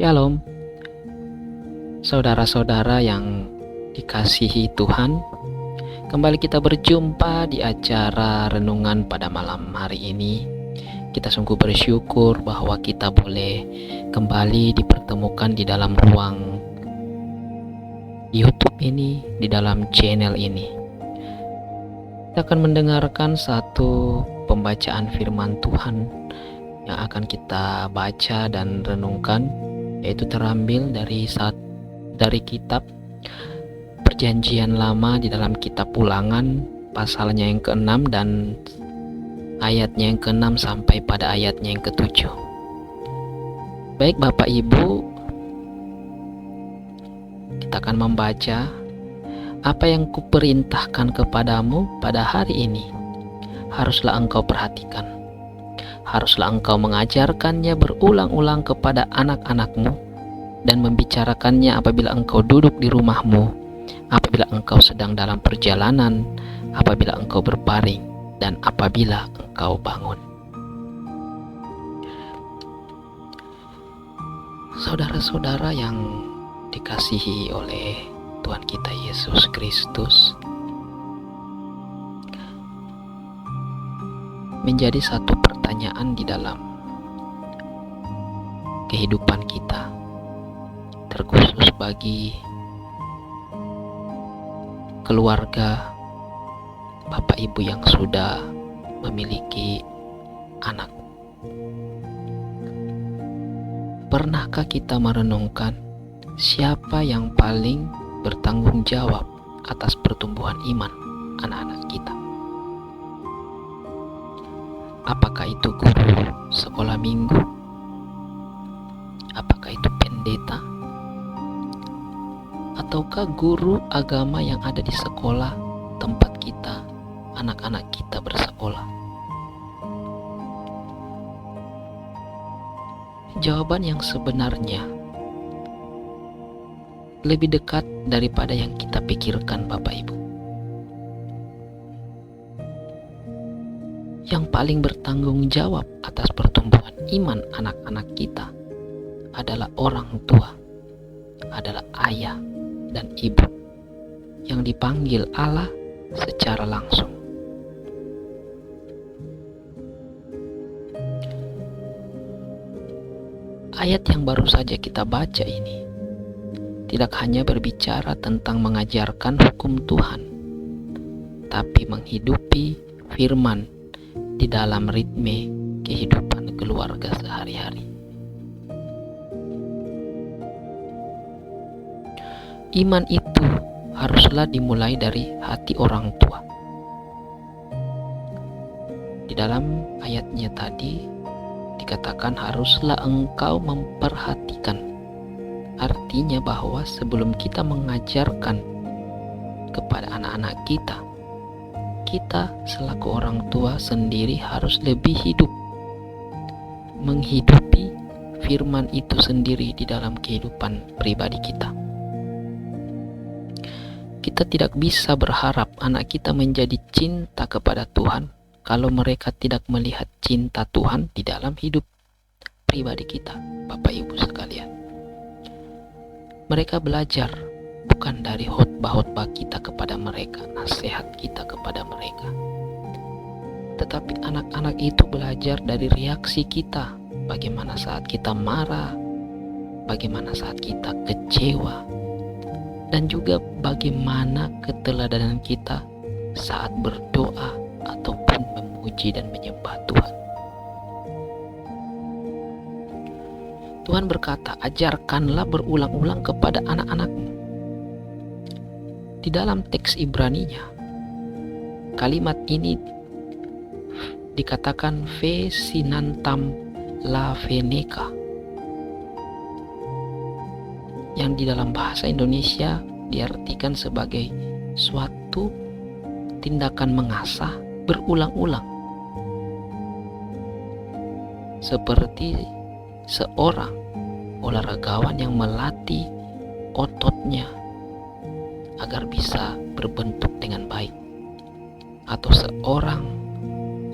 Shalom, saudara-saudara yang dikasihi Tuhan. Kembali kita berjumpa di acara renungan pada malam hari ini. Kita sungguh bersyukur bahwa kita boleh kembali dipertemukan di dalam ruang YouTube ini, di dalam channel ini. Kita akan mendengarkan satu pembacaan firman Tuhan yang akan kita baca dan renungkan, yaitu terambil dari kitab Perjanjian Lama di dalam kitab Ulangan pasalnya yang ke-6 dan ayatnya yang ke-6 sampai pada ayatnya yang ke-7. Baik Bapak Ibu, kita akan membaca apa yang kuperintahkan kepadamu pada hari ini. Haruslah engkau perhatikan. Haruslah engkau mengajarkannya berulang-ulang kepada anak-anakmu dan membicarakannya apabila engkau duduk di rumahmu, apabila engkau sedang dalam perjalanan, apabila engkau berbaring, dan apabila engkau bangun. Saudara-saudara yang dikasihi oleh Tuhan kita Yesus Kristus, menjadi satu pertanyaan di dalam kehidupan kita, terkhusus bagi keluarga Bapak Ibu yang sudah memiliki anak. Pernahkah kita merenungkan siapa yang paling bertanggung jawab atas pertumbuhan iman anak-anak kita? Apakah itu guru sekolah minggu? Apakah itu pendeta? Ataukah guru agama yang ada di sekolah tempat kita, anak-anak kita bersekolah? Jawaban yang sebenarnya lebih dekat daripada yang kita pikirkan, Bapak Ibu. Yang paling bertanggung jawab atas pertumbuhan iman anak-anak kita adalah orang tua, adalah ayah dan ibu yang dipanggil Allah secara langsung. Ayat yang baru saja kita baca ini tidak hanya berbicara tentang mengajarkan hukum Tuhan, tapi menghidupi firman di dalam ritme kehidupan keluarga sehari-hari. Iman itu haruslah dimulai dari hati orang tua. Di dalam ayatnya tadi dikatakan haruslah engkau memperhatikan. Artinya bahwa sebelum kita mengajarkan kepada anak-anak kita, kita selaku orang tua sendiri harus lebih hidup, menghidupi firman itu sendiri di dalam kehidupan pribadi kita. Kita tidak bisa berharap anak kita menjadi cinta kepada Tuhan kalau mereka tidak melihat cinta Tuhan di dalam hidup pribadi kita, Bapak Ibu sekalian. Mereka belajar bukan dari khotbah-khotbah kita kepada mereka, nasihat kita kepada mereka, tetapi anak-anak itu belajar dari reaksi kita. Bagaimana saat kita marah, bagaimana saat kita kecewa, dan juga bagaimana keteladanan kita saat berdoa ataupun memuji dan menyembah Tuhan. Tuhan berkata, ajarkanlah berulang-ulang kepada anak-anakmu. Di dalam teks Ibraninya, kalimat ini dikatakan ve sinantam la veneka, yang di dalam bahasa Indonesia diartikan sebagai suatu tindakan mengasah berulang-ulang, seperti seorang olahragawan yang melatih ototnya agar bisa berbentuk dengan baik, atau seorang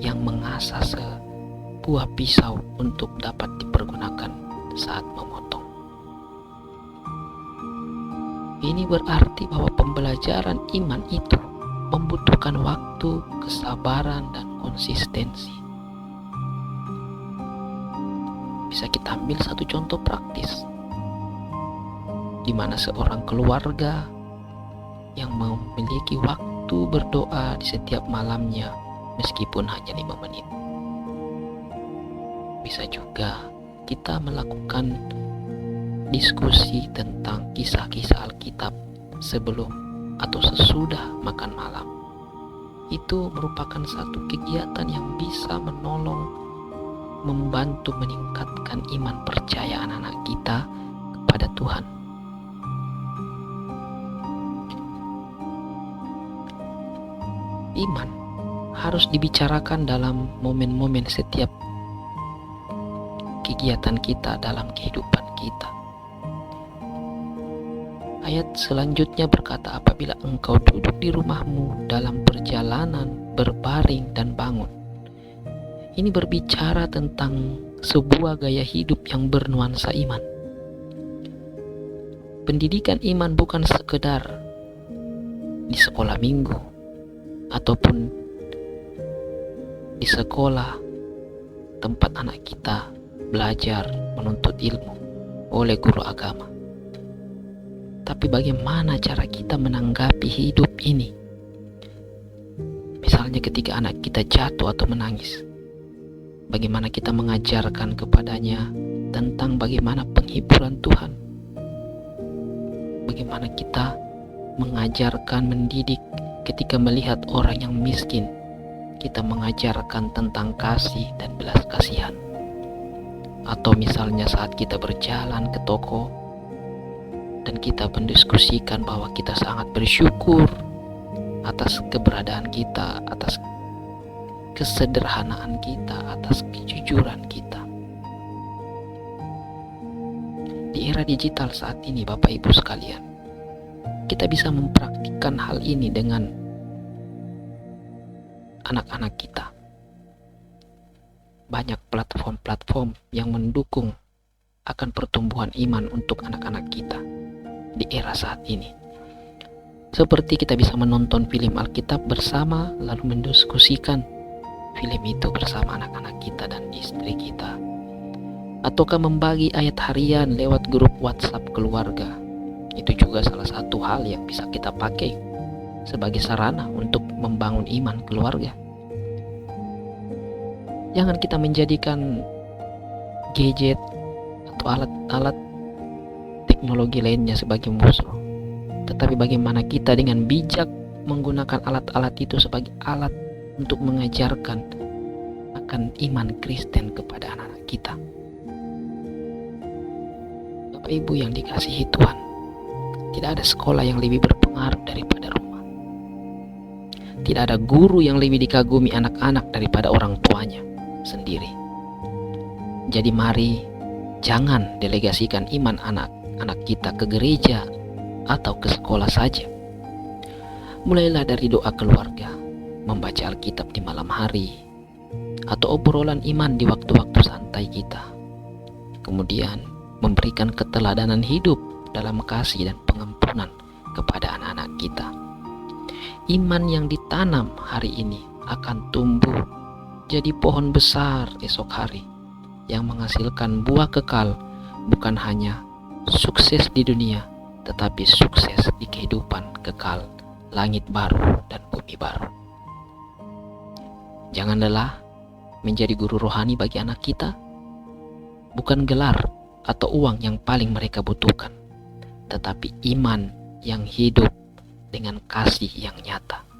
yang mengasah sebuah pisau untuk dapat dipergunakan saat memotong. Ini berarti bahwa pembelajaran iman itu membutuhkan waktu, kesabaran, dan konsistensi. Bisa kita ambil satu contoh praktis, di mana seorang keluarga yang memiliki waktu berdoa di setiap malamnya meskipun hanya 5 menit. Bisa juga kita melakukan diskusi tentang kisah-kisah Alkitab sebelum atau sesudah makan malam. Itu merupakan satu kegiatan yang bisa menolong, membantu meningkatkan iman percaya anak-anak kita kepada Tuhan. Iman harus dibicarakan dalam momen-momen setiap kegiatan kita dalam kehidupan kita. Ayat selanjutnya berkata, apabila engkau duduk di rumahmu dalam perjalanan, berbaring dan bangun. Ini berbicara tentang sebuah gaya hidup yang bernuansa iman. Pendidikan iman bukan sekedar di sekolah minggu ataupun di sekolah tempat anak kita belajar menuntut ilmu oleh guru agama. Tapi bagaimana cara kita menanggapi hidup ini? Misalnya ketika anak kita jatuh atau menangis, bagaimana kita mengajarkan kepadanya tentang bagaimana penghiburan Tuhan? Bagaimana kita mengajarkan, mendidik ketika melihat orang yang miskin? Kita mengajarkan tentang kasih dan belas kasihan. Atau misalnya saat kita berjalan ke toko dan kita mendiskusikan bahwa kita sangat bersyukur atas keberadaan kita, atas kesederhanaan kita, atas kejujuran kita. Di era digital saat ini, Bapak Ibu sekalian, kita bisa mempraktikkan hal ini dengan anak-anak kita. Banyak platform-platform yang mendukung akan pertumbuhan iman untuk anak-anak kita di era saat ini. Seperti kita bisa menonton film Alkitab bersama, lalu mendiskusikan film itu bersama anak-anak kita dan istri kita. Ataukah membagi ayat harian lewat grup WhatsApp keluarga. Itu juga salah satu hal yang bisa kita pakai sebagai sarana untuk membangun iman keluarga. Jangan kita menjadikan gadget atau alat-alat teknologi lainnya sebagai musuh, tetapi bagaimana kita dengan bijak menggunakan alat-alat itu sebagai alat untuk mengajarkan akan iman Kristen kepada anak-anak kita. Bapak Ibu yang dikasihi Tuhan, tidak ada sekolah yang lebih berpengaruh daripada rumah. Tidak ada guru yang lebih dikagumi anak-anak daripada orang tuanya sendiri. Jadi mari jangan delegasikan iman anak-anak kita ke gereja atau ke sekolah saja. Mulailah dari doa keluarga, membaca Alkitab di malam hari, atau obrolan iman di waktu-waktu santai kita. Kemudian memberikan keteladanan hidup dalam kasih dan pengampunan kepada anak-anak kita. Iman yang ditanam hari ini akan tumbuh jadi pohon besar esok hari yang menghasilkan buah kekal, bukan hanya sukses di dunia, tetapi sukses di kehidupan kekal, langit baru dan bumi baru. Jangan lelah menjadi guru rohani bagi anak kita. Bukan gelar atau uang yang paling mereka butuhkan, tetapi iman yang hidup dengan kasih yang nyata.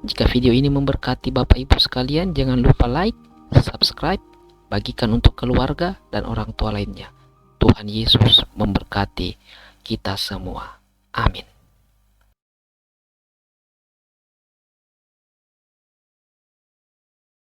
Jika video ini memberkati Bapak Ibu sekalian, jangan lupa like, subscribe, bagikan untuk keluarga dan orang tua lainnya. Tuhan Yesus memberkati kita semua. Amin.